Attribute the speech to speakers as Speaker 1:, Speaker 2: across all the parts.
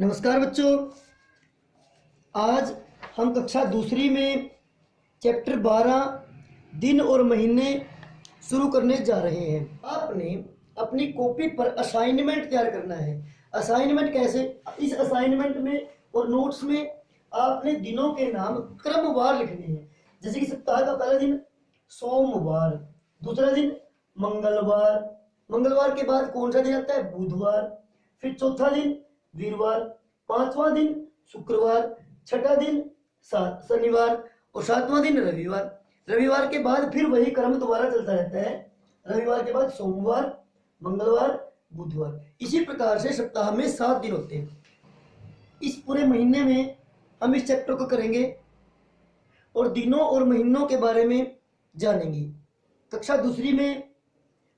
Speaker 1: नमस्कार बच्चों, आज हम कक्षा दूसरी में चैप्टर 12 दिन और महीने शुरू करने जा रहे हैं। आपने अपनी कॉपी पर असाइनमेंट तैयार करना है। असाइनमेंट कैसे? इस असाइनमेंट में और नोट्स में आपने दिनों के नाम क्रमवार लिखने हैं। जैसे कि सप्ताह का पहला दिन सोमवार, दूसरा दिन मंगलवार, मंगलवार के बाद कौन सा दिन आता है? बुधवार, फिर चौथा दिन वीरवार, पांचवां दिन शुक्रवार, छठा दिन शनिवार और सातवां दिन रविवार। रविवार के बाद फिर वही क्रम दोबारा चलता रहता है। रविवार के बाद सोमवार, मंगलवार, बुधवार। इसी प्रकार से सप्ताह में 7 दिन होते हैं। इस पूरे महीने में हम इस चैप्टर को करेंगे और दिनों और महीनों के बारे में जानेंगे। कक्षा दूसरी में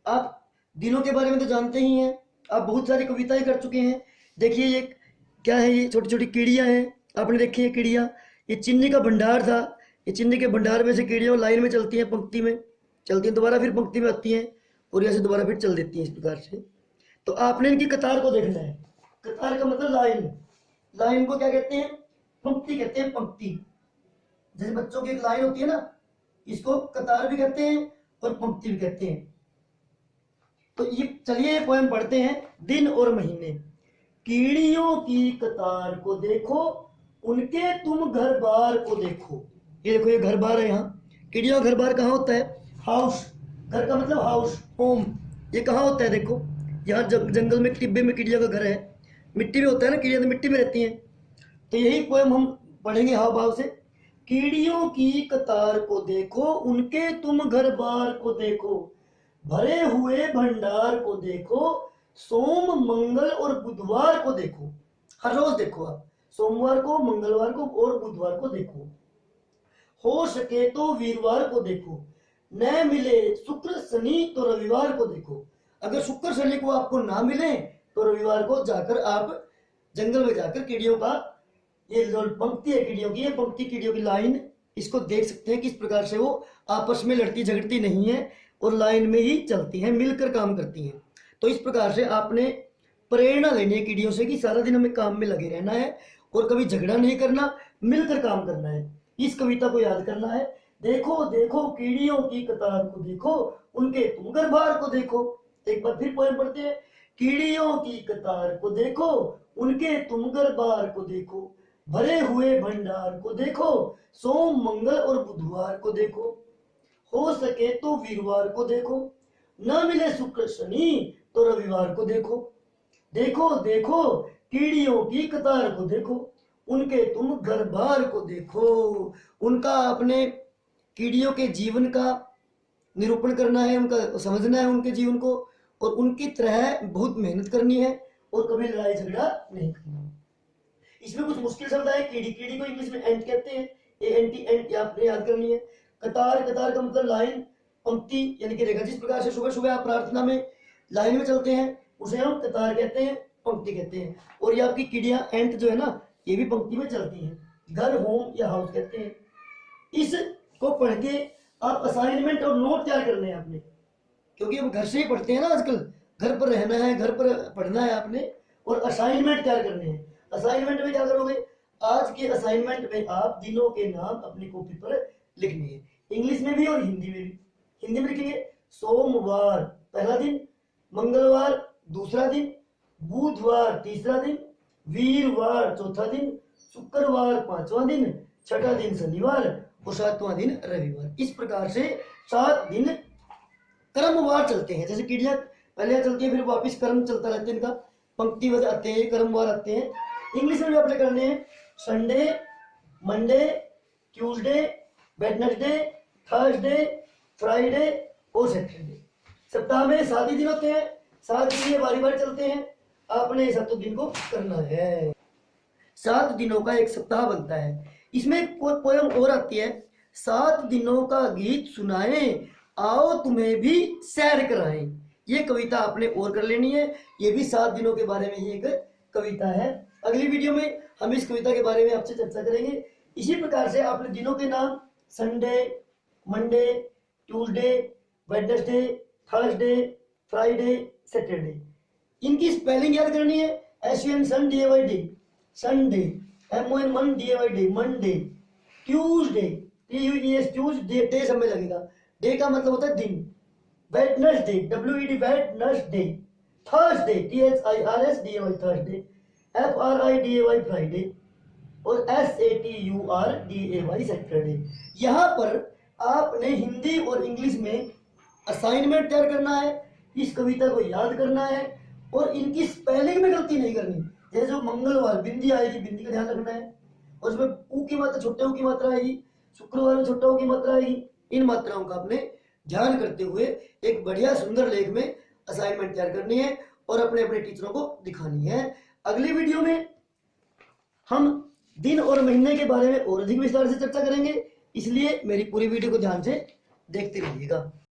Speaker 1: आप दिनों के बारे में तो जानते ही हैं, आप बहुत सारी कविताएं कर चुके हैं। देखिए ये क्या है? ये छोटी छोटी कीड़ियां हैं, आपने देखी है कीड़ियां। ये चिन्नी का भंडार था। ये चिन्नी के भंडार में से कीड़ियां लाइन में चलती हैं, पंक्ति में चलती हैं, दोबारा फिर पंक्ति में आती हैं और यहाँ से दोबारा फिर चल देती हैं इस प्रकार से। तो आपने इनकी कतार को देखना है। कतार का मतलब लाइन। लाइन को क्या कहते हैं? पंक्ति कहते हैं। पंक्ति जैसे बच्चों की एक लाइन होती है ना, इसको कतार भी कहते हैं और पंक्ति भी कहते हैं। तो ये चलिए पोएम पढ़ते हैं। दिन और महीने। कीड़ियों की कतार को देखो, उनके तुम घर बार को देखो। ये देखो, ये घर बार है। यहाँ कीड़ियों का घर बार कहाँ होता है? हाउस। घर का मतलब हाउस, होम। ये कहाँ होता है? देखो यहाँ जंगल में टिब्बे में कीड़ियों का घर है। मिट्टी में होता है ना, कीड़ियाँ तो मिट्टी में रहती हैं। तो यही पोएम हम पढ़ेंगे हाव भाव से। कीड़ियों की कतार को देखो, उनके तुम घर बार को देखो, भरे हुए भंडार को देखो, सोम मंगल और बुधवार को देखो। हर रोज देखो आप, सोमवार को, मंगलवार को और बुधवार को देखो। हो सके तो वीरवार को देखो, न मिले शुक्र शनि तो रविवार को देखो। अगर शुक्र शनि को आपको ना मिले तो रविवार को जाकर आप जंगल में जाकर कीड़ियों का, ये जो पंक्ति है कीड़ियों की, ये पंक्ति कीड़ियों की लाइन, इसको देख सकते हैं किस प्रकार से वो आपस में लड़ती झगड़ती नहीं है और लाइन में ही चलती हैं, मिलकर काम करती हैं। तो इस प्रकार से आपने प्रेरणा लेनी है कीड़ियों से कि सारा दिन हमें काम में लगे रहना है और कभी झगड़ा नहीं करना, मिलकर काम करना है। इस कविता को याद करना है। देखो देखो कीड़ियों की कतार को देखो, उनके तुम घर बार को देखो। एक बार फिर पोएम पढ़ते हैं। कीड़ियों की कतार को देखो, उनके तुम घर बार को देखो, भरे हुए भंडार को देखो, सोम मंगल और बुधवार को देखो। हो सके तो वीरवार को देखो, न मिले शुक्र शनि तो रविवार को देखो। देखो देखो कीड़ियों की कतार को देखो, उनके तुम घर बार को देखो। उनका अपने कीड़ियों के जीवन का निरूपण करना है, उनका समझना है उनके जीवन को, और उनकी तरह बहुत मेहनत करनी है और कभी लड़ाई झगड़ा नहीं करना। इसमें कुछ मुश्किल शब्द है। कीड़ी, कीड़ी को इंग्लिश में एंट कहते हैं। एंटी एंट आपने याद करनी है। कतार, कतार का मतलब लाइन, पंक्ति यानी कि रेखा। जिस प्रकार से सुबह सुबह आप प्रार्थना में लाइन में चलते हैं उसे हम कतार कहते हैं, पंक्ति कहते हैं। और ये आपकी कीड़ियां, एंट जो है ना, ये भी पंक्ति में चलती हैं। घर, होम या हाउस कहते हैं। इसको पढ़ के आप असाइनमेंट और नोट तैयार करने हैं आपने, क्योंकि हम घर से ही पढ़ते हैं ना आजकल। घर पर रहना है, घर पर पढ़ना है आपने, और असाइनमेंट तैयार करने हैं। असाइनमेंट में क्या करोगे? आज के असाइनमेंट में आप दिनों के नाम अपनी कॉपी पर लिखने हैं, इंग्लिश में भी और हिंदी में भी। हिंदी में लिखेंगे सोमवार पहला दिन, मंगलवार दूसरा दिन, बुधवार तीसरा दिन, वीरवार चौथा दिन, शुक्रवार पांचवा दिन, छठा दिन शनिवार और सातवां दिन रविवार। इस प्रकार से 7 दिन क्रमवार चलते हैं। जैसे कीड़ियां पहले चलती है, फिर वापस क्रम चलता रहता है इनका, पंक्तिबद्ध आते हैं, क्रमवार आते हैं। इंग्लिश में भी आपने करने हैं। Sunday, Monday, Tuesday, Wednesday, Thursday, Friday और सैटरडे। सप्ताह में 7 ही दिन होते हैं। 7 दिन ये बारी बारी चलते हैं। आपने 7 दिन को करना है। 7 दिनों का एक सप्ताह बनता है। इसमें एक पोएम और आती है। 7 दिनों का गीत सुनाएं, आओ तुम्हें भी सैर कराएं। ये कविता आपने और कर लेनी है। ये भी 7 दिनों के बारे में ही एक कविता है। अगली वीडियो में हम इस कविता के बारे में आपसे चर्चा करेंगे। इसी प्रकार से आपने दिनों के नाम Sunday, Monday, Tuesday, Wednesday, Thursday, Friday, Saturday, इनकी स्पेलिंग याद करनी है। SUN, सन, DAYD। संडे, MON मन DAY day, Monday, Tuesday, TUES Tuesday, day सब में लगेगा, डे का मतलब होता है दिन, Wednesday, WED Wednesday, Thursday, THIRSDAY Thursday, FRIDAY Friday और SATURDAY सैटरडे। यहाँ पर आपने हिंदी और इंग्लिश में असाइनमेंट तैयार करना है, इस कविता को याद करना है और इनकी स्पेलिंग में गलती नहीं करनी। जैसे जो मंगलवार बिंदी आएगी, बिंदी का ध्यान रखना है और उसमें ऊ की मात्रा, छोटे ऊ की मात्रा आएगी, शुक्रवार में छोटा ऊ की मात्रा आएगी। इन मात्राओं का आपने ध्यान करते हुए एक बढ़िया सुंदर लेख में असाइनमेंट तैयार करनी है और अपने अपने टीचरों को दिखानी है। अगली वीडियो में हम दिन और महीने के बारे में और अधिक विस्तार से चर्चा करेंगे, इसलिए मेरी पूरी वीडियो को ध्यान से देखते रहिएगा।